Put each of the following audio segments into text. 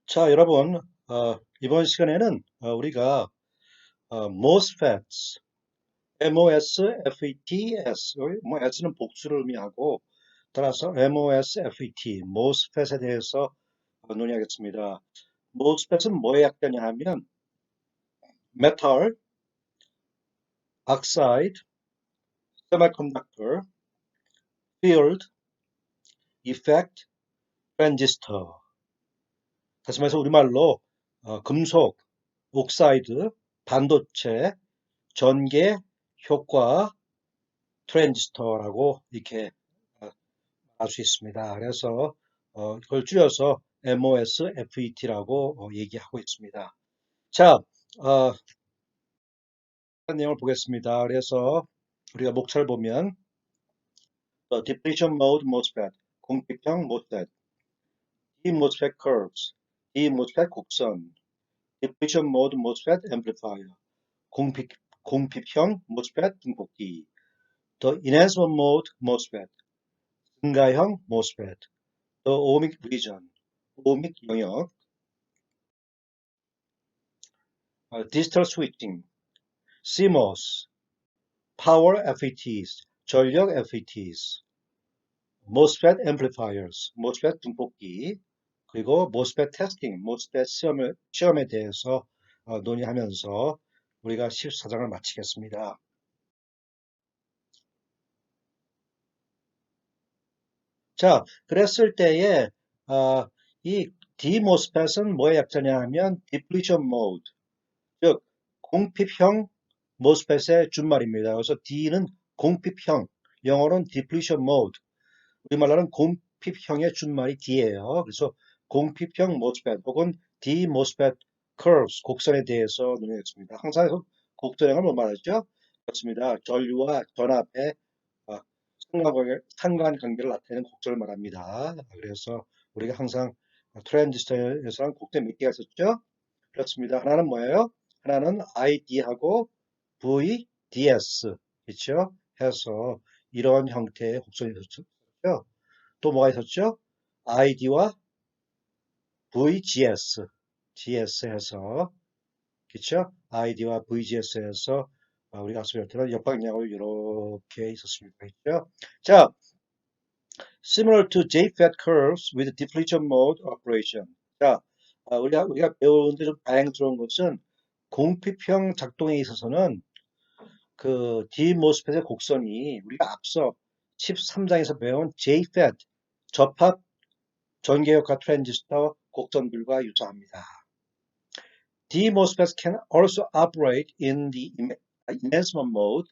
자, 여러분, 이번 시간에는 우리가 MOSFETs, MOSFETs, 뭐 S는 복수를 의미하고 따라서 MOSFET, MOSFET에 대해서 논의하겠습니다. MOSFET은 뭐의 약자냐 하면 Metal, Oxide, Semiconductor, Field, Effect, Transistor. 다시 말해서 우리말로 금속, 옥사이드, 반도체, 전개, 효과, 트랜지스터라고 이렇게 알 수 있습니다. 그래서 이걸 줄여서 MOSFET라고 얘기하고 있습니다. 자, 내용을 보겠습니다. 그래서 우리가 목차를 보면 Depletion Mode MOSFET, 공핍형 MOSFET, DMOSFET Curves, DMOSFET 곡선, Depletion Mode MOSFET Amplifier, 공핍, 공핍형 MOSFET 등폭기, The Enhancement Mode MOSFET, 증가형 MOSFET, The Ohmic Region, 오믹 영역, 디지털 스위칭, CMOS, Power FETs, 전력 FETs, MOSFET Amplifiers, MOSFET 분폭기, 그리고 MOSFET 테스팅, MOSFET 시험에 대해서 논의하면서 우리가 14장을 마치겠습니다. 자, 그랬을 때에 이 DMOSFET은 뭐의 약자냐 하면 Depletion Mode, 즉 공핍형 MOSFET의 준말입니다. 그래서 D는 공핍형, 영어로는 Depletion Mode, 우리말로는 공핍형의 준말이 D예요. 그래서 공핍형 MOSFET 혹은 D MOSFET curves, 곡선에 대해서 논의했습니다. 항상 곡선형을 뭐 말하죠? 그렇습니다. 전류와 전압의 어, 상관관계를 나타내는 곡선을 말합니다. 그래서 우리가 항상 트랜지스터에서는 곡선 몇 개가 있었죠? 그렇습니다. 하나는 뭐예요? 하나는 ID하고 VDS, 그렇죠? 해서 이런 형태의 곡선이 있었죠. 또 뭐가 있었죠? ID와 VGS, GS 해서, 그렇죠? ID와 VGS 해서 우리가 앞서 배웠던 역방향으로 이렇게 있었습니다. 그렇죠? 자, similar to JFET curves with depletion mode operation. 자, 우리가 배우는데 좀 다양스러운 것은 공핍형 작동에 있어서는 그 DMOSFET의 곡선이 우리가 앞서 13장에서 배운 JFET 접합 전개역학 트랜지스터 곡선들과 유사합니다. DMOSFETs can also operate in the enhancement mode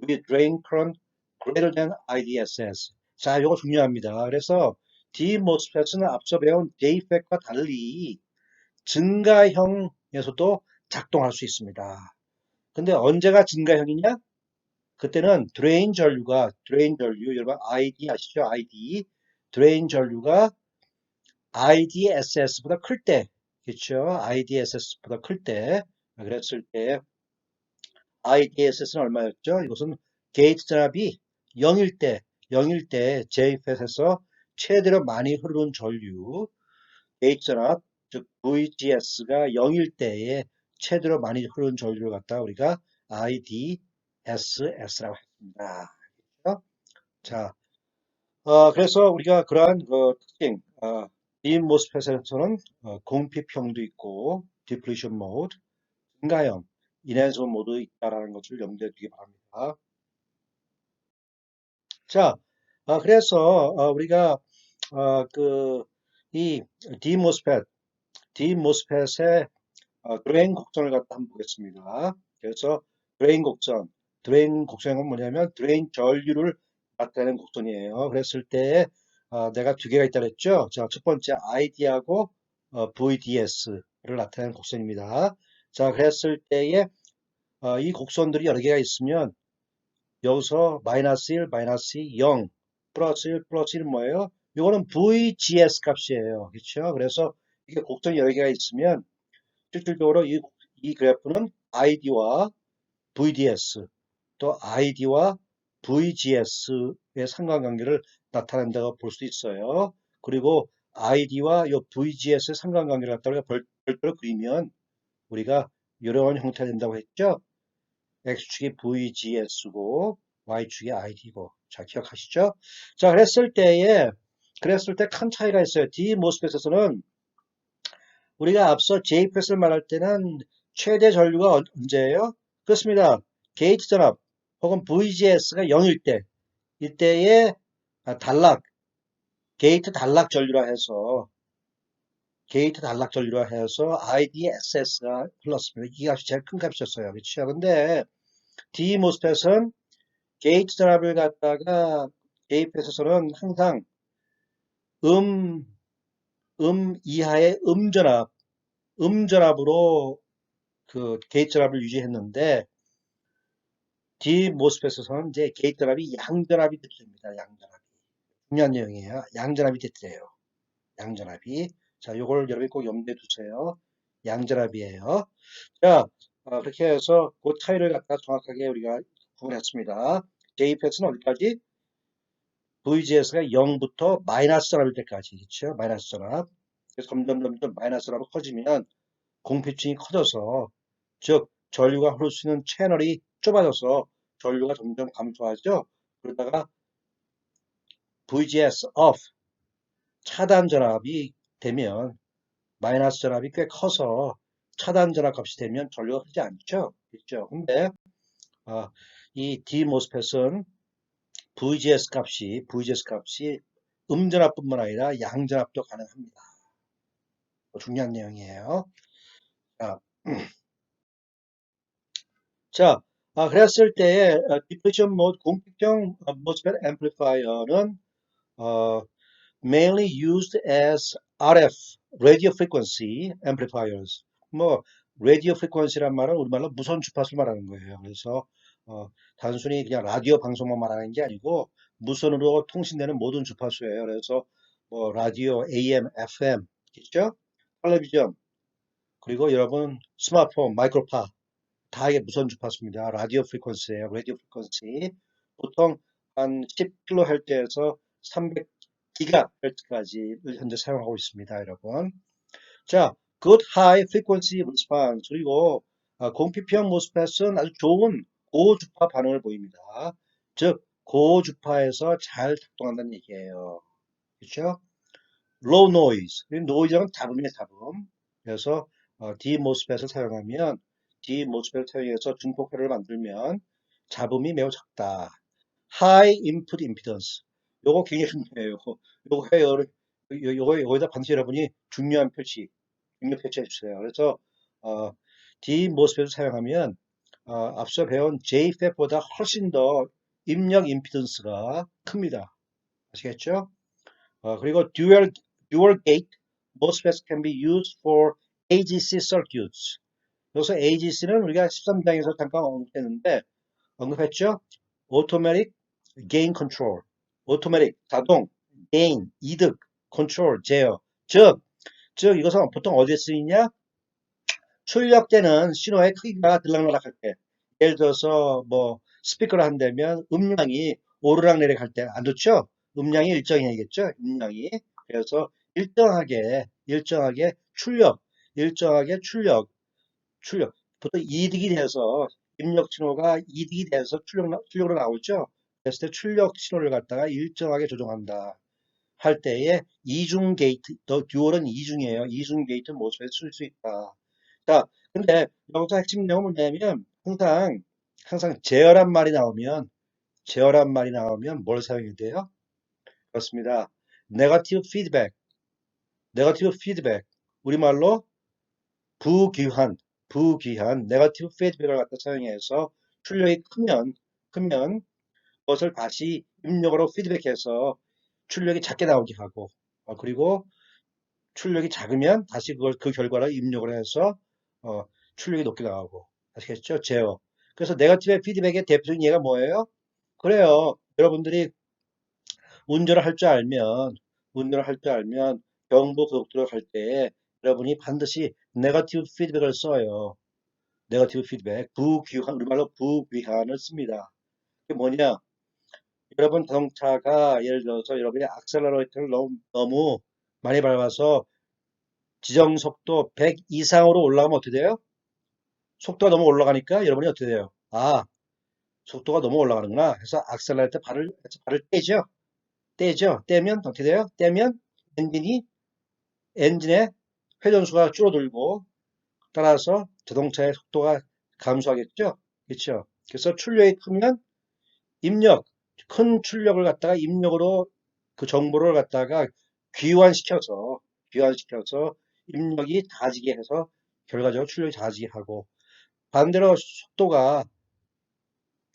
with drain current greater than IDSS. 자, 이거 중요합니다. 그래서 DMOSFET은 앞서 배운 JFET과 달리 증가형에서도 작동할 수 있습니다. 근데 언제가 증가형이냐? 그때는 드레인 전류, 여러분 ID 아시죠? ID. 드레인 전류가 IDSS보다 클 때, 그렇죠? IDSS보다 클 때, 그랬을 때 IDSS는 얼마였죠? 이것은 게이트 전압이 0일 때 JFET에서 최대로 많이 흐르는 전류, 게이트 전압, 즉 VGS가 0일 때에 최대로 많이 흐르는 전류를 갖다 우리가 IDSS라고 했습니다. 그렇죠? 자, 그래서 우리가 그러한 특징, 빔 모스펫에서는 공핍형도 있고, 디플리션 모드, 증가형, 인핸스먼트 모드 있다라는 것을 염두에 두기 바랍니다. 자, 그래서 우리가 이 디모스펫의 드레인 곡선을 갖다 한번 보겠습니다. 그래서 드레인 곡선은 뭐냐면 드레인 전류를 나타내는 곡선이에요. 그랬을 때 내가 두 개가 있다 그랬죠. 자, 첫 번째 ID하고 VDS를 나타내는 곡선입니다. 자, 그랬을 때에 이 곡선들이 여러 개가 있으면 여기서 마이너스 1, 마이너스 0, 플러스 1, 플러스 1 뭐예요? 이거는 VGS 값이에요. 그렇죠? 그래서 이게 곡선이 여러 개가 있으면 실질적으로 이 그래프는 ID와 VDS 또 ID와 VGS의 상관관계를 나타낸다고 볼 수 있어요. 그리고 ID와 요 VGS의 상관관계를 갖다 우리가 별도로 그리면 우리가 이런 형태가 된다고 했죠. X축이 VGS고 Y축이 ID고. 자, 기억하시죠? 자, 그랬을 때 큰 차이가 있어요. D 모스펫에서는 우리가 앞서 JFET을 말할 때는 최대 전류가 언제예요? 그렇습니다. 게이트 전압 혹은 VGS가 0일 때, 이때에 단락, 게이트 단락 전류라 해서 IDSS가 흘렀습니다. 이 값이 제일 큰 값이었어요. 그렇죠? 근데 D 모스펫은 게이트 전압을 갖다가 JFET에서는 항상 음, 이하의 음전압으로 그 게이트 전압을 유지했는데 D 모스펫에서는 이제 게이트 전압이 양전압이 됐습니다. 양전압이. 중요한 내용이에요. 양전압이 됐대요. 양전압이. 자, 요걸 여러분이 꼭 염두에 두세요. 양전압이에요. 자, 그렇게 해서 그 차이를 갖다 정확하게 우리가 구분했습니다. JFET는 어디까지? VGS가 0부터 마이너스 전압일 때까지. 그렇죠? 마이너스 전압. 그래서 점점 마이너스 전압이 커지면 공피층이 커져서, 즉 전류가 흐를 수 있는 채널이 좁아져서 전류가 점점 감소하죠. 그러다가 VGS off 차단 전압이 되면 마이너스 전압이 꽤 커서 차단 전압 값이 되면 전류가 흐르지 않죠. 그렇죠? 근데 이 D 모스펫은 VGS 값이 음전압뿐만 아니라 양전압도 가능합니다. 중요한 내용이에요. 자, 자, 그랬을 때에 디프레션 모드 공식형 모스펫 앰플리파이어는 mainly used as RF radio frequency amplifiers. 뭐 radio frequency란 말은 우리말로 무선 주파수를 말하는 거예요. 그래서 단순히 그냥 라디오 방송만 말하는 게 아니고 무선으로 통신되는 모든 주파수예요. 그래서 뭐 라디오, AM, FM 있죠? 텔레비전, 그리고 여러분 스마트폰, 마이크로파 다 이게 무선 주파수입니다. 라디오 프리퀀시예요. 라디오 프리퀀시. 보통 한 10kHz에서 300GHz까지를 현재 사용하고 있습니다, 여러분. 자, good high frequency response. 그리고 공피평 모스펫은 아주 좋은 고주파 반응을 보입니다. 즉, 고주파에서 잘 작동한다는 얘기예요. 그렇죠? low noise. 노이즈는 잡음이에요, 잡음. 그래서 D 모스펫을 사용하면 D 모스펫을 사용해서 중폭회를 만들면 잡음이 매우 작다. high input impedance. 요거 굉장히 중요해요. 요거에다 반드시 여러분이 중요 표시해 주세요. 그래서 D 모스펫을 사용하면 앞서 배운 JFET보다 훨씬 더 입력 임피던스가 큽니다. 아시겠죠? 그리고 dual gate MOSFETs can be used for AGC circuits. 여기서 AGC는 우리가 13장에서 잠깐 언급했죠? Automatic Gain Control. Automatic 자동, gain 이득, control 제어. 즉 이것은 보통 어디에 쓰이냐? 출력되는 신호의 크기가 들락날락할 때, 예를 들어서 뭐 스피커를 한다면 음량이 오르락내리락 할 때 안 좋죠? 음량이 일정해야겠죠? 음량이. 그래서 일정하게 출력. 보통 이득이 돼서 입력 신호가 이득이 돼서 출력으로 나오죠? 그랬을 때 출력 신호를 갖다가 일정하게 조정한다 할 때에 이중 게이트, 더 듀얼은 이중이에요. 이중 게이트 모습에 쓸 수 있다. 자, 근데 여기서 핵심 내용은 뭐냐면 항상 제어란 말이 나오면 뭘 사용해야 돼요? 그렇습니다. 네거티브 피드백, 우리말로 부귀한, 네거티브 피드백을 갖다 사용해서 출력이 크면 그것을 다시 입력으로 피드백해서 출력이 작게 나오게 하고, 그리고 출력이 작으면 다시 그 결과를 입력을 해서 어, 출력이 높게 나오고. 아시겠죠? 제어. 그래서 네거티브 피드백의 대표적인 예가 뭐예요? 그래요. 여러분들이 운전을 할 줄 알면 경부 고속도로 갈 때 여러분이 반드시 네거티브 피드백을 써요. 네거티브 피드백. 우리말로 부귀한을 씁니다. 그게 뭐냐? 여러분 자동차가 예를 들어서 여러분이 악셀러레이터를 너무 많이 밟아서 지정속도 100 이상으로 올라가면 어떻게 돼요? 속도가 너무 올라가니까 여러분이 어떻게 돼요? 아, 속도가 너무 올라가는구나. 해서 악셀레이터 발을 떼죠. 떼죠. 떼면 어떻게 돼요? 떼면 엔진이 엔진의 회전수가 줄어들고 따라서 자동차의 속도가 감소하겠죠. 그렇죠. 그래서 출력이 크면 입력, 큰 출력을 갖다가 입력으로 그 정보를 갖다가 귀환시켜서 귀환시켜서 입력이 작아지게 해서 결과적으로 출력이 작아지게 하고 반대로 속도가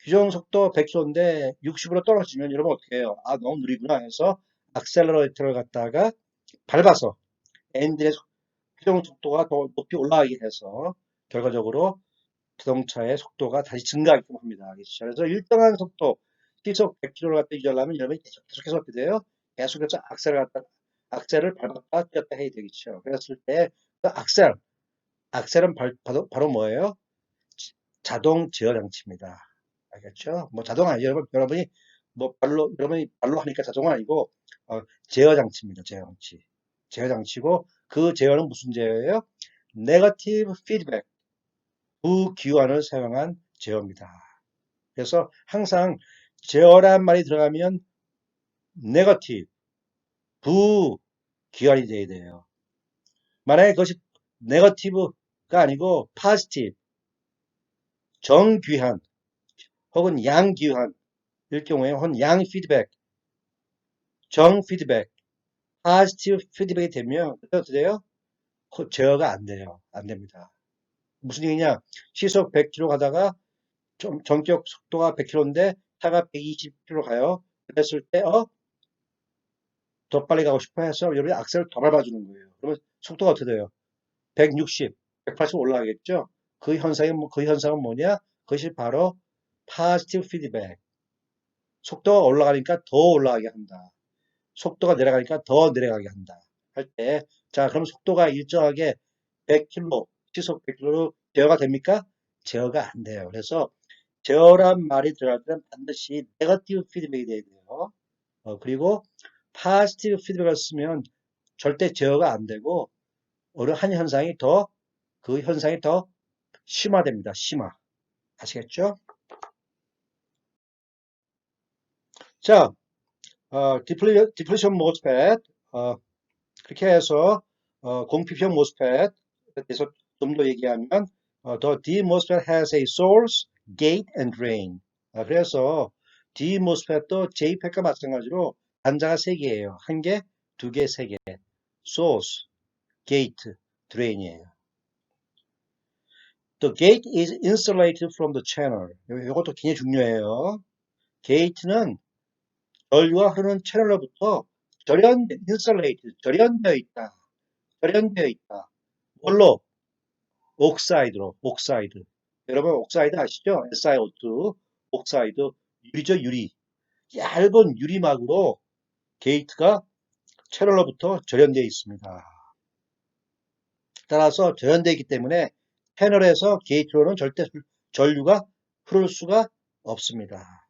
규정 속도 100km인데 60으로 떨어지면 여러분 어떻게 해요? 아, 너무 느리구나 해서 악셀러레이터를 갖다가 밟아서 엔진의 규정 속도가 더 높이 올라가게 해서 결과적으로 자동차의 속도가 다시 증가하게끔 합니다. 그렇죠? 그래서 일정한 속도, 시속 100km를 갖다 유지하려면 여러분이 계속해서 어떻게 돼요? 계속해서 악셀을 밟았다 뛰었다 해야 되겠죠. 그랬을 때 그 악셀은 바로 뭐예요? 자동 제어 장치입니다. 알겠죠? 뭐 자동 아니에요. 여러분이 뭐 여러분이 발로 하니까 자동은 아니고 제어 장치입니다. 제어 장치. 제어 장치고 그 제어는 무슨 제어예요? 네거티브 피드백, 부기관을 사용한 제어입니다. 그래서 항상 제어란 말이 들어가면 네거티브, 부기관이 돼야 돼요. 만약에 그것이 네거티브가 아니고 파지티브, 정귀환 혹은 양귀환 일 경우에 혹은 양 피드백, 정 피드백, 파지티브 피드백이 되면 그때 어떻게 돼요? 제어가 안 돼요. 안 됩니다. 무슨 얘기냐? 시속 100km 가다가 좀 전격 속도가 100km인데 차가 120km 가요. 그랬을 때 더 빨리 가고 싶어 해서 여러분이 악셀을 더 밟아주는 거예요. 그러면 속도가 어떻게 돼요? 160, 180 올라가겠죠? 그 현상은 뭐냐? 그것이 바로 positive feedback. 속도가 올라가니까 더 올라가게 한다. 속도가 내려가니까 더 내려가게 한다. 할 때, 자, 그럼 속도가 일정하게 100km, 시속 100km로 제어가 됩니까? 제어가 안 돼요. 그래서 제어란 말이 들어갈 때는 반드시 네거티브 피드백이 돼야 돼요. 그리고 파지티브 피드백을 쓰면 절대 제어가 안 되고 어느 한 현상이 그 현상이 더 심화됩니다. 심화. 아시겠죠? 자, 디플레이션 모스펫 그렇게 해서 공피평 모스펫에 대해서 좀 더 얘기하면 the D MOSFET has a source, gate, and drain. 그래서 D MOSFET도 JFET과 마찬가지로 단자가 3개예요. 한 개, 두 개, 세 개. source, gate, drain이에요. The gate is insulated from the channel. 이것도 굉장히 중요해요. 게이트는 전류가 흐르는 채널로부터 절연되어 있다. 절연되어 있다. 뭘로? 옥사이드. 여러분, 옥사이드 아시죠? SiO2, 옥사이드, 유리죠, 유리. 얇은 유리막으로 게이트가 채널로부터 절연되어 있습니다. 따라서 절연되어 있기 때문에 패널에서 게이트로는 절대 전류가 흐를 수가 없습니다.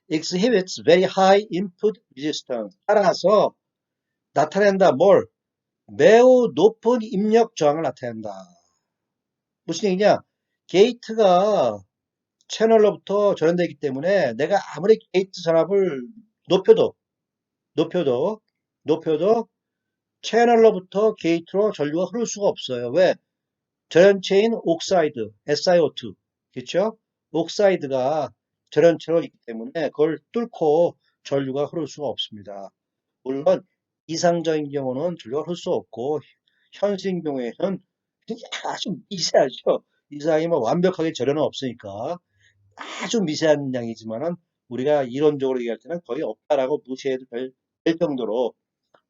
exhibits very high input resistance. 따라서 나타낸다. 뭘? 매우 높은 입력 저항을 나타낸다. 무슨 얘기냐? 게이트가 채널로부터 절연되기 때문에 내가 아무리 게이트 전압을 높여도 높여도 높여도 채널로부터 게이트로 전류가 흐를 수가 없어요. 왜? 절연체인 옥사이드, SiO2. 그렇죠? 옥사이드가 절연체로 있기 때문에 그걸 뚫고 전류가 흐를 수가 없습니다. 물론 이상적인 경우는 전류가 흐를 수 없고 현실인 경우에는 아주 미세하죠. 이상이 뭐 완벽하게 절연은 없으니까 아주 미세한 양이지만은 우리가 이론적으로 얘기할 때는 거의 없다라고 무시해도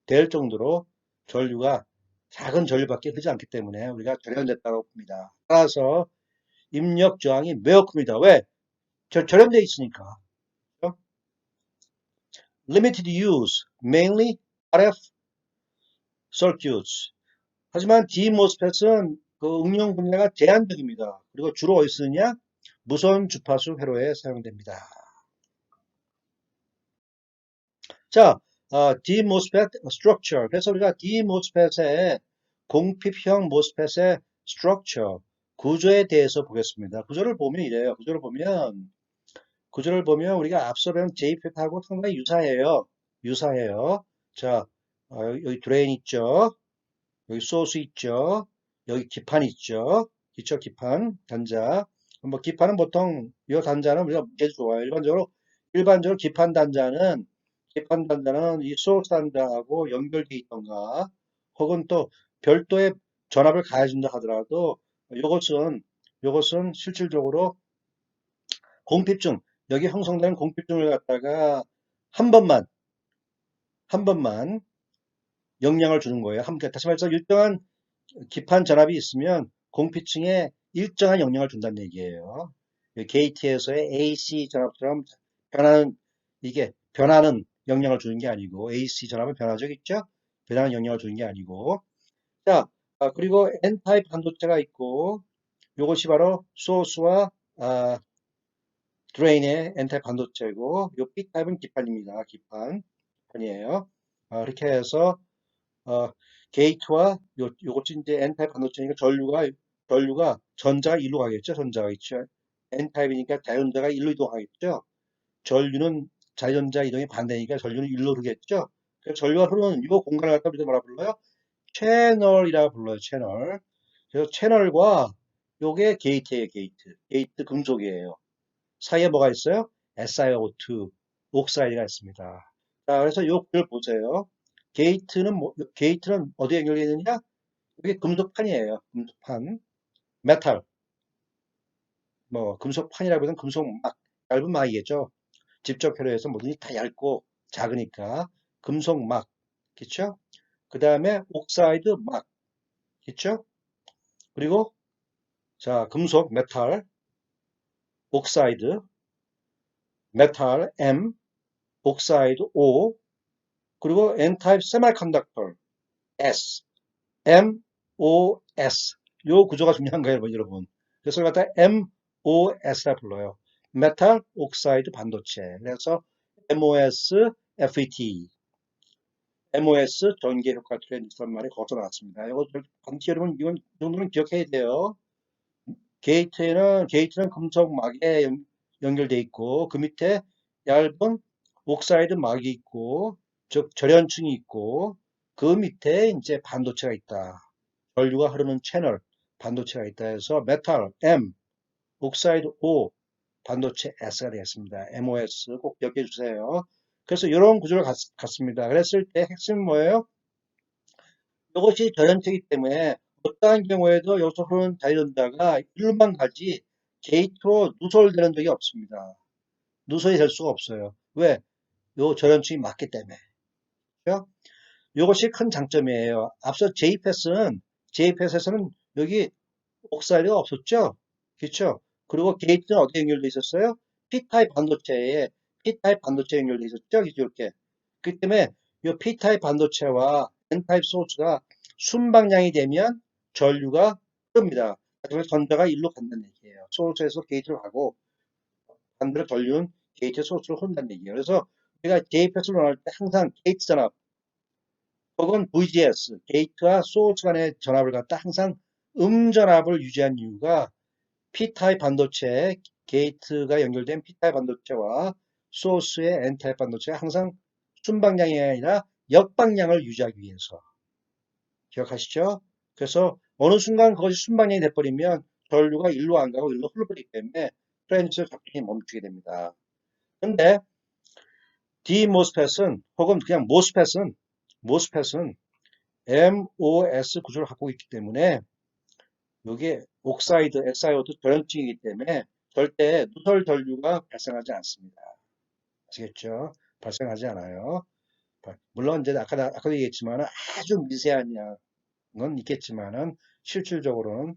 될 정도로 전류가 작은 전류밖에 흐르지 않기 때문에 우리가 절연됐다고 봅니다. 따라서 입력 저항이 매우 큽니다. 왜? 절연되어 있으니까. Limited use, mainly RF circuits. 하지만 DMOSFET은 그 응용 분야가 제한적입니다. 그리고 주로 어디 쓰느냐? 무선 주파수 회로에 사용됩니다. 자, DMOSFET structure. 그래서 우리가 DMOSFET의 공핍형 MOSFET의 structure, 구조에 대해서 보겠습니다. 구조를 보면 이래요. 구조를 보면 우리가 앞서 배운 JFET하고 상당히 유사해요. 유사해요. 자, 여기 드레인 있죠. 여기 소스 있죠. 여기 기판 있죠. 있죠, 기판, 단자. 뭐 기판은 보통 이 단자는 우리가 묻기 좋아요. 일반적으로 기판 단자는 이 소스 단자하고 연결돼 있던가 혹은 또 별도의 전압을 가해준다 하더라도 요것은 실질적으로 공핍중, 여기 형성되는 공핍중을 갖다가 한 번만 영향을 주는 거예요. 다시 말해서 일정한 기판 전압이 있으면 공피층에 일정한 영향을 준다는 얘기예요. 게이트에서의 AC 전압처럼 변하는 영향을 주는 게 아니고, AC 전압은 변화적 있죠? 변하는 영향을 주는 게 아니고. 자, 그리고 N타입 반도체가 있고, 이것이 바로 소스와 드레인의 N타입 반도체고, 요 B타입은 기판입니다. 기판이에요. 이렇게 해서 게이트와 요것이 이제 N타입 반도체니까 전류가 전자가 일로 가겠죠. 전자가 있죠. N타입이니까 자전자가 일로 이동하겠죠. 전류는 자전자 이동이 반대니까 전류는 일로 흐르겠죠. 그래서 전류가 흐르는 이 공간을 갖다 우리가 뭐라 불러요? 채널이라고 불러요. 채널. 그래서 채널과 요게 게이트예요. 게이트 금속이에요. 사이에 뭐가 있어요? SiO2 옥사이드가 있습니다. 자, 그래서 요 글을 보세요. 게이트는 어디에 연결되어 있느냐? 이게 금속판이에요. 금속판. 메탈. 뭐, 금속판이라고 해서 금속막. 얇은 막이겠죠. 직접 회로해서 뭐든지 다 얇고 작으니까. 금속막. 그쵸? 그 다음에 옥사이드 막. 그쵸? 그리고, 자, 금속, 메탈, 옥사이드, 메탈, M, 옥사이드, O, 그리고 N타입 세미컨덕터, S. MOS. 요 구조가 중요한 거예요, 여러분. 그래서 이걸 갖다 MOS라 불러요. 메탈 옥사이드 반도체. 그래서 MOS FET. MOS 전기 효과 트랜지스터 말이 거기서 나왔습니다. 이거 반드시 여러분 이건 이 정도는 기억해야 돼요. 게이트는 금속막에 연결돼 있고 그 밑에 얇은 옥사이드 막이 있고 즉 절연층이 있고 그 밑에 이제 반도체가 있다. 전류가 흐르는 채널 반도체가 있다 해서 메탈 M, 옥사이드 O, 반도체 S가 되겠습니다. MOS 꼭 기억해 주세요. 그래서 이런 구조를 갖습니다. 그랬을 때 핵심은 뭐예요? 이것이 전연체이기 때문에 어떠한 경우에도 여기서 흐르는 자유전자가 일로만 가지 게이트로 누설되는 적이 없습니다. 누설이 될 수가 없어요. 왜? 요 전연층이 맞기 때문에. 그렇죠? 이것이 큰 장점이에요. 앞서 JPS에서는 여기 옥사이드가 없었죠? 그렇죠? 그리고 게이트는 어디에 연결돼 있었어요? P타입 반도체에 연결돼 있었죠? 이렇게. 그렇기 때문에 이 P타입 반도체와 N타입 소스가 순방향이 되면 전류가 흐릅니다. 그래서 전자가 일로 간다는 얘기예요. 소스에서 게이트로 가고 반대로 전류는 게이트 소스로 흐른다는 얘기예요. 그래서 우리가 JPS를 원할 때 항상 게이트 전압 혹은 VGS, 게이트와 소스 간의 전압을 갖다 항상 음전압을 유지한 이유가 P타입 반도체, 게이트가 연결된 P타입 반도체와 소스의 N타입 반도체가 항상 순방향이 아니라 역방향을 유지하기 위해서. 기억하시죠? 그래서 어느 순간 그것이 순방향이 돼버리면 전류가 일로 안 가고 일로 흘러버리기 때문에 트랜지스터 작동이 멈추게 됩니다. 근데 DMOSFET은 혹은 그냥 MOSFET은 MOS 구조를 갖고 있기 때문에 이게 옥사이드, SiO2 결연층이기 때문에 절대 누설 전류가 발생하지 않습니다. 아시겠죠? 발생하지 않아요. 물론 이제 아까도 얘기했지만 아주 미세한 양은 있겠지만은 실질적으로는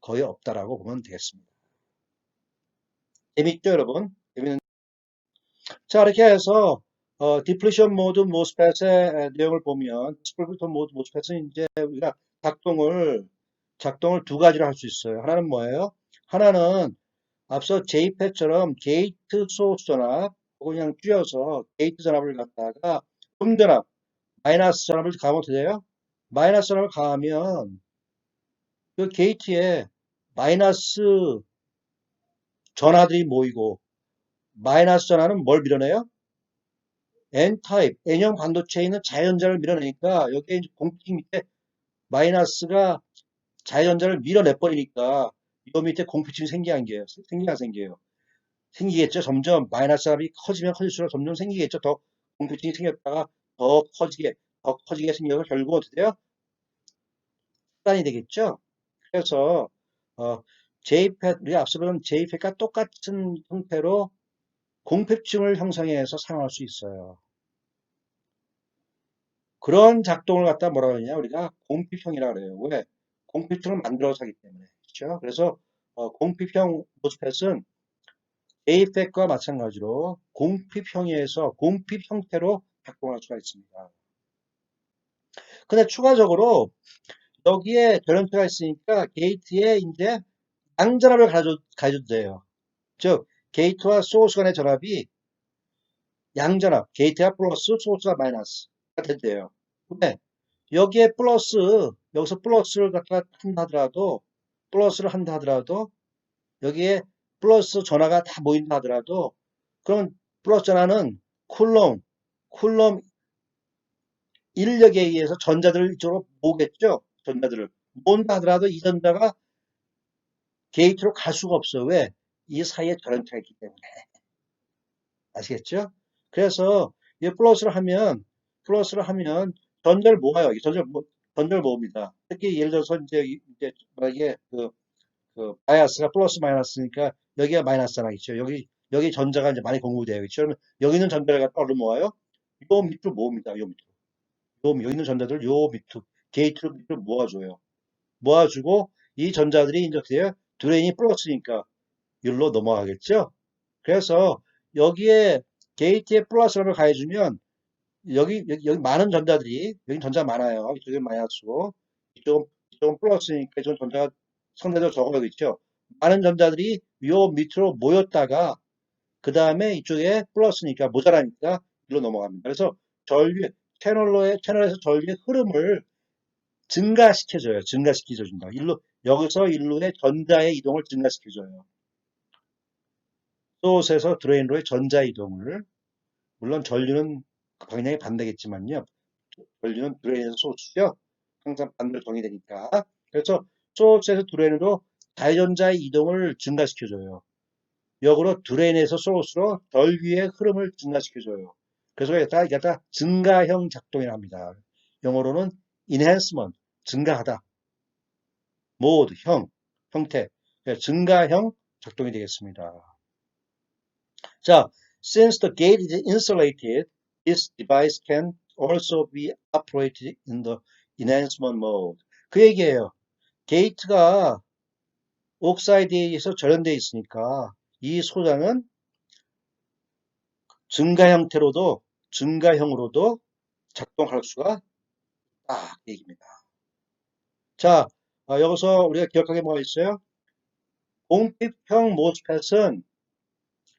거의 없다라고 보면 되겠습니다. 재밌죠, 여러분? 자, 이렇게 해서 디플리션 모드 모스펫의 내용을 보면 디플리션 모드 모스펫은 이제 우리가 작동을 두 가지로 할 수 있어요. 하나는 뭐예요? 하나는 앞서 JPEG처럼 게이트 소스 전압 그냥 줄여서 게이트 전압을 갖다가 음전압, 마이너스 전압을 가하면 어떻게 돼요? 마이너스 전압을 가하면 그 게이트에 마이너스 전하들이 모이고 마이너스 전하는 뭘 밀어내요? N타입, N형 반도체에 있는 자연전자를 밀어내니까 여기에 이제 공식 밑에 마이너스가 자연전자를 밀어내버리니까 이 밑에 공피층이 생겨요. 생기겠죠. 점점 마이너스 합이 커지면 커질수록 점점 생기겠죠. 더 공피층이 생겼다가 더 커지게 생겨서 결국 어떻게 돼요? 확산이 되겠죠. 그래서 어, JPEG, 우리가 앞서 보던 JPEG과 똑같은 형태로 공피층을 형성해서 사용할 수 있어요. 그런 작동을 갖다 뭐라 그러냐? 우리가 공피형이라 그래요. 왜? 공피층을 만들어서 하기 때문에. 그렇죠? 그래서 공피형 모스펫은 JPEG과 마찬가지로 공핍형에서 공핍 형태로 작동할 수가 있습니다. 근데 추가적으로 여기에 변형체가 있으니까 게이트에 이제 양전압을 가져도 돼요. 즉 게이트와 소스 간의 전압이 양전압, 게이트가 플러스, 소스가 마이너스가 된대요. 근데 여기에 플러스, 여기서 플러스를 갖다 플러스를 한다 하더라도 여기에 플러스 전화가 다 모인다 하더라도 그럼 플러스 전화는 쿨럼 인력에 의해서 전자들을 이쪽으로 모으겠죠. 전자들을 모은다 하더라도 이 전자가 게이트로 갈 수가 없어. 왜? 이 사이에 전원차가 있기 때문에. 아시겠죠? 그래서 이 플러스를 하면 전자를 모아요. 전자를 모읍니다. 특히 예를 들어서 이제 만약에 바이아스가 플러스 마이너스니까 여기가 마이너스 하나 있죠. 여기 전자가 이제 많이 공급돼요. 그렇죠? 그러면 여기 있는 전자를 갖다 얼른 모아요. 요 밑으로 모읍니다. 요 밑으로. 여기 있는 전자들 요 밑으로 게이트로 모아줘요. 모아주고 이 전자들이 이제 어떻게 해요? 드레인이 플러스니까 여기로 넘어가겠죠? 그래서 여기에 게이트에 플러스를 가해주면 여기 많은 전자들이 여기 전자 많아요. 이쪽에 마이너스고 이쪽은 플러스니까 이쪽은 전자가 상대적으로 적어요. 있죠? 많은 전자들이 요 밑으로 모였다가 그 다음에 이쪽에 플러스니까 모자라니까 일로 넘어갑니다. 그래서 전류 채널에서 전류의 흐름을 증가시켜준다. 여기서 일로의 전자의 이동을 증가시켜줘요. 소스에서 드레인로의 전자 이동을, 물론 전류는 방향이 반대겠지만요. 전류는 드레인에서 소스죠. 항상 반대로 정의되니까. 그래서 소스에서 드레인으로 자전자의 이동을 증가시켜줘요. 역으로 드레인에서 소스로 전류의 흐름을 증가시켜줘요. 그래서 이게 다 증가형 작동이라 합니다. 영어로는 enhancement, 증가하다. mode, 형태. 증가형 작동이 되겠습니다. 자, since the gate is insulated, this device can also be operated in the enhancement mode. 그 얘기예요. 게이트가 옥사이드에서 절연되어 있으니까 이 소장은 증가형으로도 작동할 수가 있다. 그 얘기입니다. 자, 여기서 우리가 기억할 게 뭐가 있어요? 공핍형 모스펫은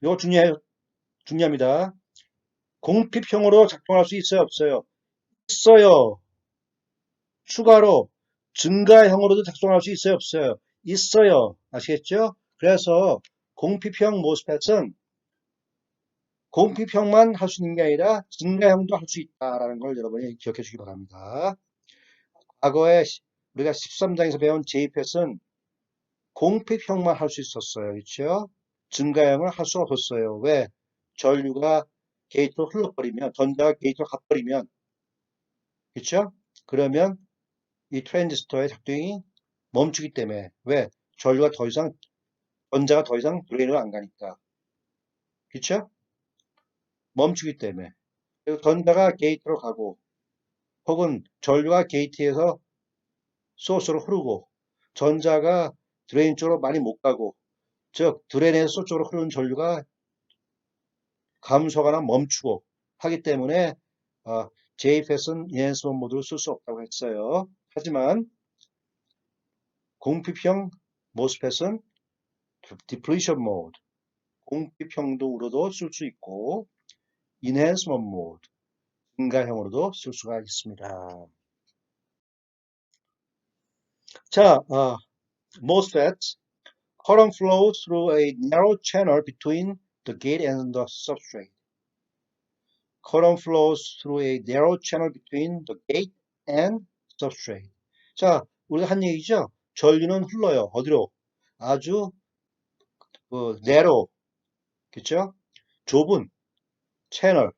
이거 중요합니다. 공핍형으로 작동할 수 있어요, 없어요? 있어요. 추가로 증가형으로도 작동할 수 있어요, 없어요? 있어요. 아시겠죠? 그래서 공핍형 모스펫은 공핍형만 할 수 있는 게 아니라 증가형도 할 수 있다라는 걸 여러분이 기억해 주기 바랍니다. 과거에 우리가 13장에서 배운 JPET은 공핍형만 할 수 있었어요. 그렇죠? 증가형을 할 수 없었어요. 왜? 전류가 게이트로 흘러버리면, 전자가 게이트로 가버리면, 그렇죠? 그러면 이 트랜지스터의 작동이 멈추기 때문에. 왜? 전자가 더 이상 드레인으로 안 가니까. 그렇죠? 멈추기 때문에. 그래서 전자가 게이트로 가고, 혹은 전류가 게이트에서 소스로 흐르고, 전자가 드레인 쪽으로 많이 못 가고, 즉 드레인에서 소스 쪽으로 흐르는 전류가 감소하거나 멈추고 하기 때문에 JFS는 enhancement 모드를 쓸 수 없다고 했어요. 하지만 공핍형 MOSFET은 depletion mode, 공피평등으로도 쓸 수 있고 enhancement mode 증가형으로도 쓸 수가 있습니다. 자, MOSFET current flows through a narrow channel between the gate and the substrate. Current flows through a narrow channel between the gate and substrate. 자, 우리가 한 얘기죠? 전류는 흘러요. 어디로? 아주 narrow, 그쵸? 좁은 채널.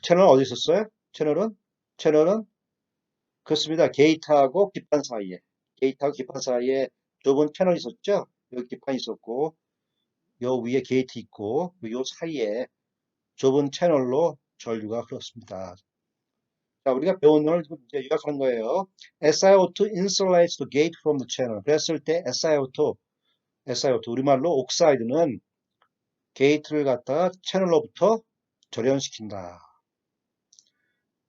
채널 어디 있었어요? 채널은 그렇습니다. 게이트하고 기판 사이에. 게이트하고 기판 사이에 좁은 채널이 있었죠? 여기 기판이 있었고, 요 위에 게이트 있고, 요 사이에 좁은 채널로 전류가 흘렀습니다. 자, 우리가 배운 걸 이제 요약하는 거예요. SiO2 insulates the gate from the channel. 그랬을 때 SiO2, 우리말로 옥사이드는 게이트를 갖다가 채널로부터 절연시킨다.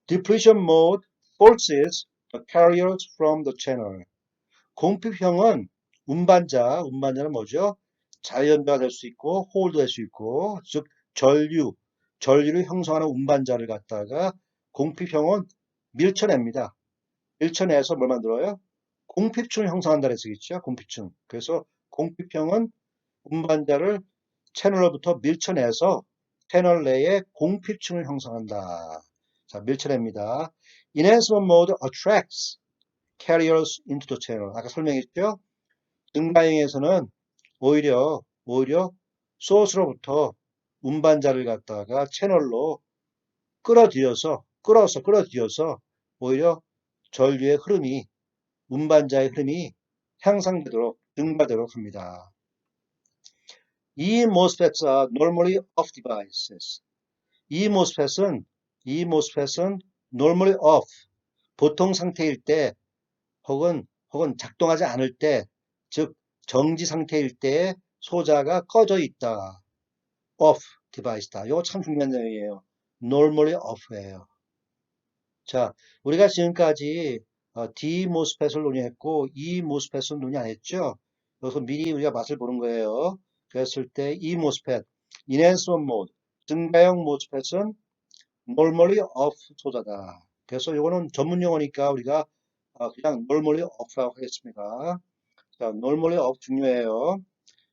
Depletion mode forces the carriers from the channel. 공피형은 운반자는 뭐죠? 자연배가 될 수 있고 홀도 될 수 있고, 즉 전류를 형성하는 운반자를 갖다가 공피형은 밀쳐냅니다. 밀쳐내서 뭘 만들어요? 공피층을 형성한다 그랬었겠죠? 공피층. 그래서 공피형은 운반자를 채널로부터 밀쳐내서 채널 내에 공피층을 형성한다. 자, 밀쳐냅니다. Enhancement mode attracts carriers into the channel. 아까 설명했죠? 증가형에서는 오히려 소스로부터 운반자를 갖다가 채널로 끌어들여서 오히려 전류의 흐름이 운반자의 흐름이 향상되도록 증가되도록 합니다. 이 MOSFETs are normally off devices. 이 MOSFET은 normally off, 보통 상태일 때 혹은 작동하지 않을 때, 즉 정지 상태일 때 소자가 꺼져 있다. off device다. 이거 참 중요한 점이에요. normally off예요. 자, 우리가 지금까지 D MOSFET을 논의했고 E MOSFET은 논의 안 했죠. 여기서 미리 우리가 맛을 보는 거예요. 그랬을 때 E MOSFET, enhancement mode, 증가형 MOSFET은 normally off 소자다. 그래서 이거는 전문 용어니까 우리가 그냥 normally off라고 하겠습니다. 자, normally off 중요해요.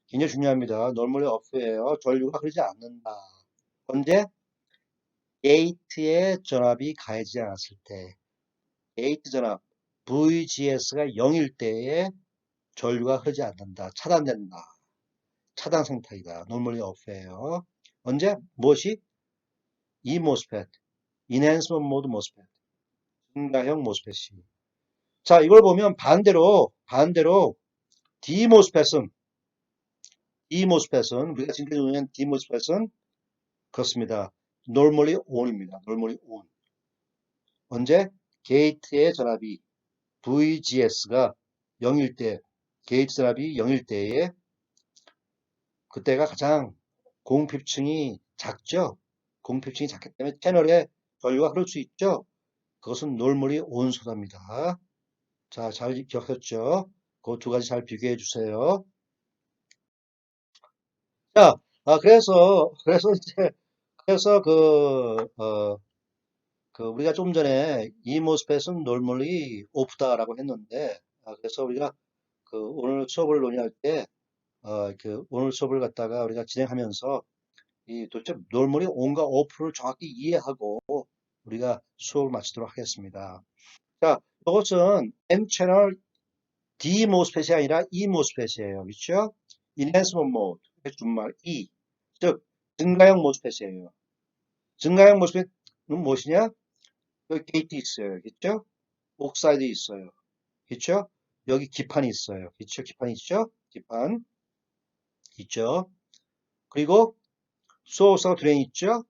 굉장히 중요합니다. normally off예요. 전류가 흐르지 않는다. 언제? 게이트에 전압이 가해지지 않았을 때, 게이트 전압 VGS가 0일 때에 전류가 흐르지 않는다. 차단된다. 차단 상태이다. normally off예요. 언제? 무엇이? 이 MOSFET, enhancement mode MOSFET, 증가형 MOSFET이. 자, 이걸 보면 반대로 D MOSFET은 우리가 지금까지 논의한 D MOSFET은 그렇습니다. normally on입니다. normally on. 언제? 게이트의 전압이 VGS가 0일 때, 게이트 전압이 0일 때에 그때가 가장 공핍층이 작죠. 공핍층이 작기 때문에 채널에 전류가 흐를 수 있죠. 그것은 normally on 소다입니다. 자, 잘 기억했죠? 그 두 가지 잘 비교해 주세요. 자, 그래서 우리가 좀 전에 이 MOSFET은 normally off다라고 했는데, 그래서 우리가 오늘 수업을 논의할 때, 오늘 수업을 갖다가 우리가 진행하면서 이 도대체 normally on과 off를 정확히 이해하고 우리가 수업을 마치도록 하겠습니다. 자, 이것은 M 채널 D MOSFET이 아니라 E MOSFET이에요. 그렇죠? enhancement mode, 준말 E, 즉 증가형 MOSFET이에요. 증가형 MOSFET은 무엇이냐? 여기 게이트 있어요. 그렇죠? 옥사이드 있어요. 그렇죠? 여기 기판이 있어요. 그렇죠? 기판 있죠? 기판 있죠? 그리고 소스와 드레인 있죠?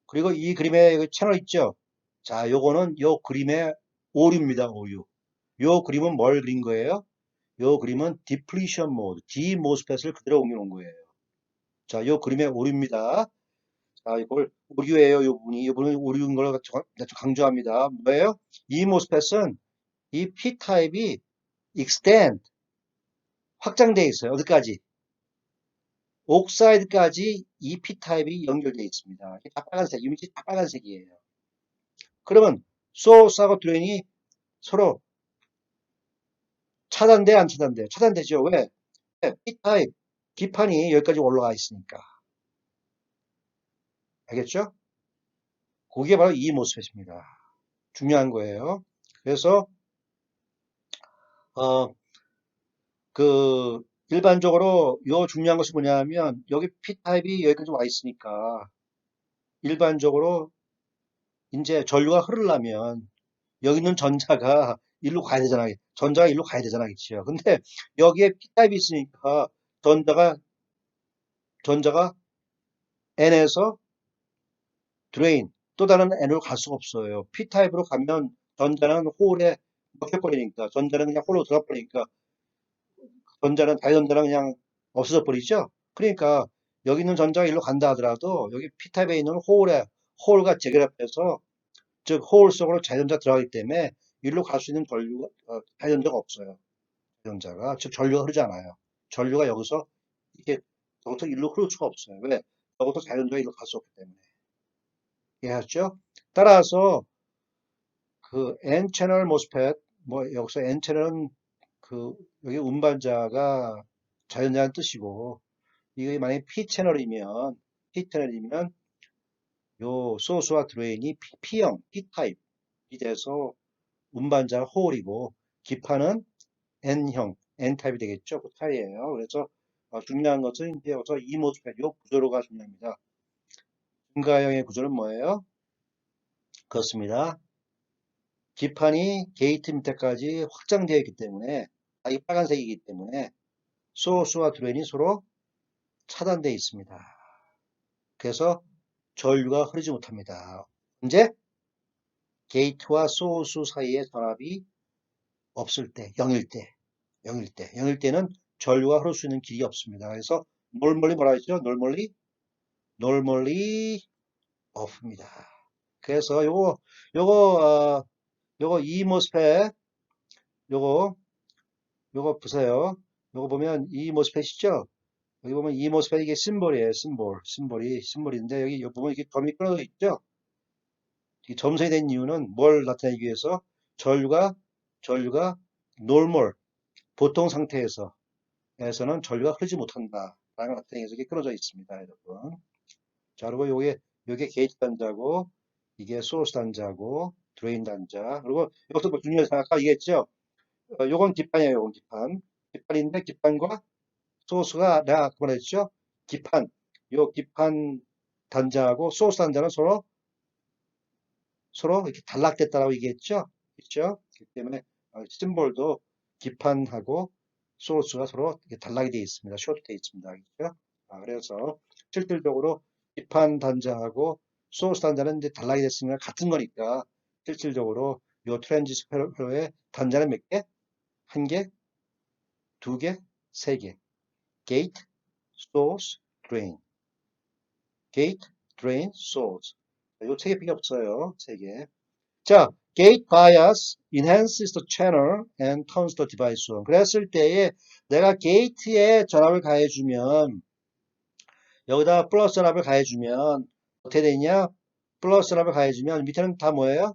그리고 이 그림에 여기 채널 있죠? 자, 요거는 요 그림의 오류입니다. 오류. 요 그림은 뭘 그린 거예요? 요 그림은 디플리션 모드, D 모스펫을 그대로 옮겨놓은 거예요. 자, 요 그림의 오류입니다. 자, 이걸 오류예요. 요 부분이 오류인 걸 좀 강조합니다. 뭐예요? 이 모스펫은 이 P타입이 extend, 확장되어 있어요. 어디까지? 옥사이드까지 이 P타입이 연결되어 있습니다. 이게 다 빨간색, 이미지 다 빨간색이에요. 그러면 소스하고 드레인이 서로 차단돼, 안 차단돼? 차단되죠. 왜? P타입, 기판이 여기까지 올라가 있으니까. 알겠죠? 그게 바로 이 모습입니다. 중요한 거예요. 그래서, 어, 그, 일반적으로 요 중요한 것이 뭐냐면, 여기 P타입이 여기까지 와 있으니까, 일반적으로 이제 전류가 흐르려면, 여기 있는 전자가 일로 가야 되잖아. 전자가 일로 가야 되잖아. 그치요? 근데 여기에 P타입이 있으니까, 전자가 N에서 드레인, 또 다른 N으로 갈 수가 없어요. P타입으로 가면 전자는 홀에 먹혀버리니까, 전자는 그냥 홀로 들어가 버리니까, 다전자는 그냥 없어져 버리죠. 그러니까 여기 있는 전자가 일로 간다 하더라도 여기 P타입에 있는 홀과 재결합해서 즉 홀 속으로 자전자 들어가기 때문에 일로 갈 수 있는 자전자가 없어요. 자전자가 즉 전류가 흐르지 않아요. 전류가 여기서 이렇게 여기서 일로 흐를 수가 없어요. 왜? 여기서 자전자가 일로 갈 수 없기 때문에. 이해하셨죠? 따라서 그 N채널 모스펫 뭐 여기서 N채널은 그 여기 운반자가 자연자는 뜻이고 이게 만약에 P채널이면 요 소스와 드레인이 P형, P타입이 돼서 운반자가 홀이고 기판은 N형, N타입이 되겠죠. 그 차이예요. 그래서 중요한 것은 이제 여기서 이 모습의 요 구조로가 중요합니다. 증가형의 구조는 뭐예요? 그렇습니다. 기판이 게이트 밑에까지 확장되어 있기 때문에 이 빨간색이기 때문에 소스와 드레인이 서로 차단되어 있습니다. 그래서 전류가 흐르지 못합니다. 언제? 게이트와 소스 사이에 전압이 없을 때, 0일 때는 전류가 흐를 수 있는 길이 없습니다. 그래서 놀멀리 뭐라 했죠? 놀멀리 없습니다. 그래서 요거 이 모스펫, 요거, 요거 보세요. 요거 보면 이 모스펫이죠? 여기 보면 이 모스펫 이게 심볼이에요. 심볼인데 여기 보면 이게 점이 끊어져 있죠? 이 점선이 된 이유는 뭘 나타내기 위해서 전류가 normal 보통 상태에서는 전류가 흐르지 못한다 라는 나타내기 위해서 이게 끊어져 있습니다, 여러분. 자, 그리고 요게 게이트 단자고 이게 소스 단자고 드레인 단자. 그리고 이것도 뭐 중요해서 아까 얘기했죠. 요건 기판이에요. 요건 기판인데 기판과 소스가 내가 아까 말했죠. 요 기판 단자하고 소스 단자는 서로 이렇게 단락됐다라고 얘기했죠. 그렇죠? 그렇기 때문에 심볼도 기판하고 소스가 서로 이렇게 단락이 되어 있습니다. 숏 되어 있습니다. 그렇죠? 그래서 실질적으로 기판 단자하고 소스 단자는 이제 단락이 됐으니까 같은 거니까 실질적으로 요 트랜지스터의 단자는 몇 개? 한 개, 두 개, 세 개. 게이트, 소스, 드레인. 게이트, 드레인, 소스. 요 세 개밖에 없어요. 세 개. 자, gate bias enhances the channel and turns the device on. 그랬을 때에 내가 게이트에 전압을 가해주면 여기다 플러스 전압을 가해주면 어떻게 되냐? 플러스 전압을 가해주면 밑에는 다 뭐예요?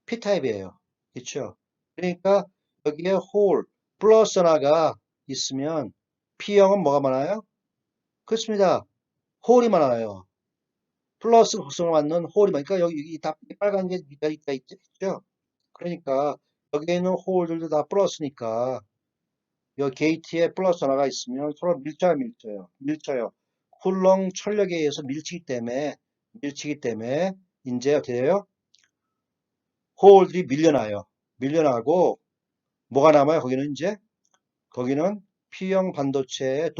P타입이에요. 그렇죠? 그러니까 여기에 플러스 전압가 있으면 P형은 뭐가 많아요? 그렇습니다. 홀이 많아요. 플러스 극성을 맞는 홀이 많으니까 여기 다 빨간 게 밑에 있죠? 그러니까 여기에 있는 홀들도 다 플러스니까 여기 게이트에 플러스 하나가 있으면 서로 밀쳐요. 쿨렁 철력에 의해서 밀치기 때문에 이제 어떻게 돼요? 홀들이 밀려나고 뭐가 남아요? 거기는 P형 반도체에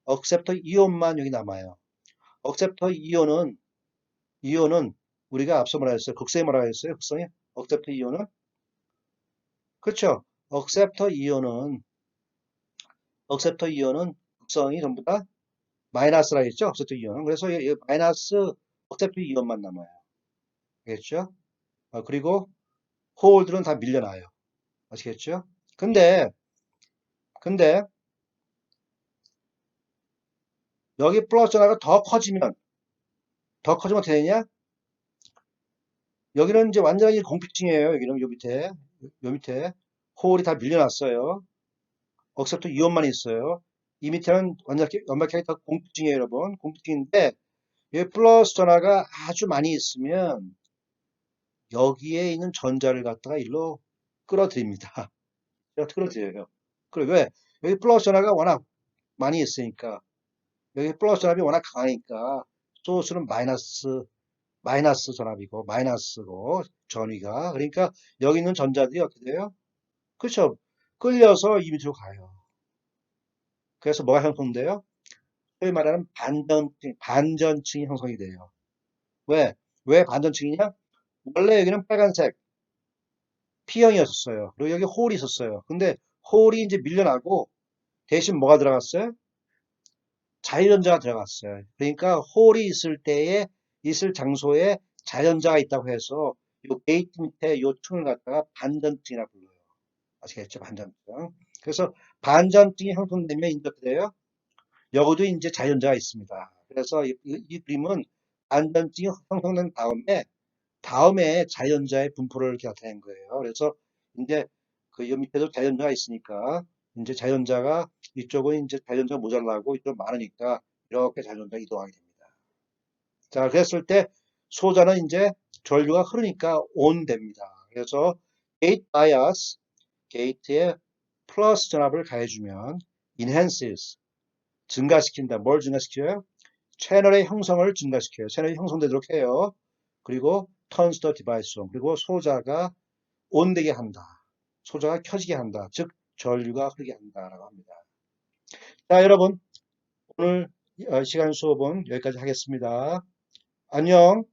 억셉터 이온만 여기 남아요. 억셉터 이온은 우리가 앞서 뭐라 했어요? 극성이 뭐라 했어요? 극성이? 억셉터 이온은? 그렇죠. 억셉터 이온은 극성이 전부 다 마이너스라 했죠. 억셉터 이온은. 그래서 이 마이너스 억셉터 이온만 남아요. 알겠죠? 그리고 홀들은 다 밀려나요. 아시겠죠? 근데 여기 플러스 전화가 더 커지면 어떻게 되냐? 여기는 이제 완전히 공피증이에요. 여기는 요 밑에 홀이 다 밀려났어요. 억셉트 이온만 있어요. 이 밑에는 완벽하게 다 공피증이에요, 여러분. 공피증인데 여기 플러스 전화가 아주 많이 있으면 여기에 있는 전자를 갖다가 일로 끌어들입니다. 제가 끌어들여요. 그리고 왜? 여기 플러스 전화가 워낙 많이 있으니까 여기 플러스 전압이 워낙 강하니까 소스는 마이너스 전압이고 마이너스고 전위가 그러니까 여기 있는 전자들이 어떻게 돼요? 그렇죠. 끌려서 이 밑으로 가요. 그래서 뭐가 형성돼요? 소위 말하는 반전층이 형성이 돼요. 왜? 왜 반전층이냐? 원래 여기는 빨간색 P형이었어요. 그리고 여기 홀이 있었어요. 근데 홀이 이제 밀려나고 대신 뭐가 들어갔어요? 자유전자가 들어갔어요. 그러니까 홀이 있을 장소에 자연자가 있다고 해서 요 게이트 밑에 요 층을 갖다가 반전층이라 불러요. 아시겠죠? 반전층. 그래서 반전층이 형성되면 이제 어떻게 돼요? 여기도 이제 자연자가 있습니다. 그래서 이 그림은 반전층이 형성된 다음에 자연자의 분포를 이렇게 나타낸 거예요. 그래서 이제 그 밑에도 자연자가 있으니까 이제 자연자가 이쪽은 이제 자연자가 모자라고 이쪽 많으니까 이렇게 자연자가 이동하게 됩니다. 자, 그랬을 때 소자는 이제 전류가 흐르니까 온 됩니다. 그래서 게이트 바이어스, 게이트에 플러스 전압을 가해주면 enhances, 증가시킨다. 뭘 증가시켜요? 채널의 형성을 증가시켜요. 채널이 형성되도록 해요. 그리고 turns the device on. 그리고 소자가 온되게 한다. 소자가 켜지게 한다. 즉 전류가 흐르게 한다라고 합니다. 자, 여러분 오늘 시간 수업은 여기까지 하겠습니다. 안녕.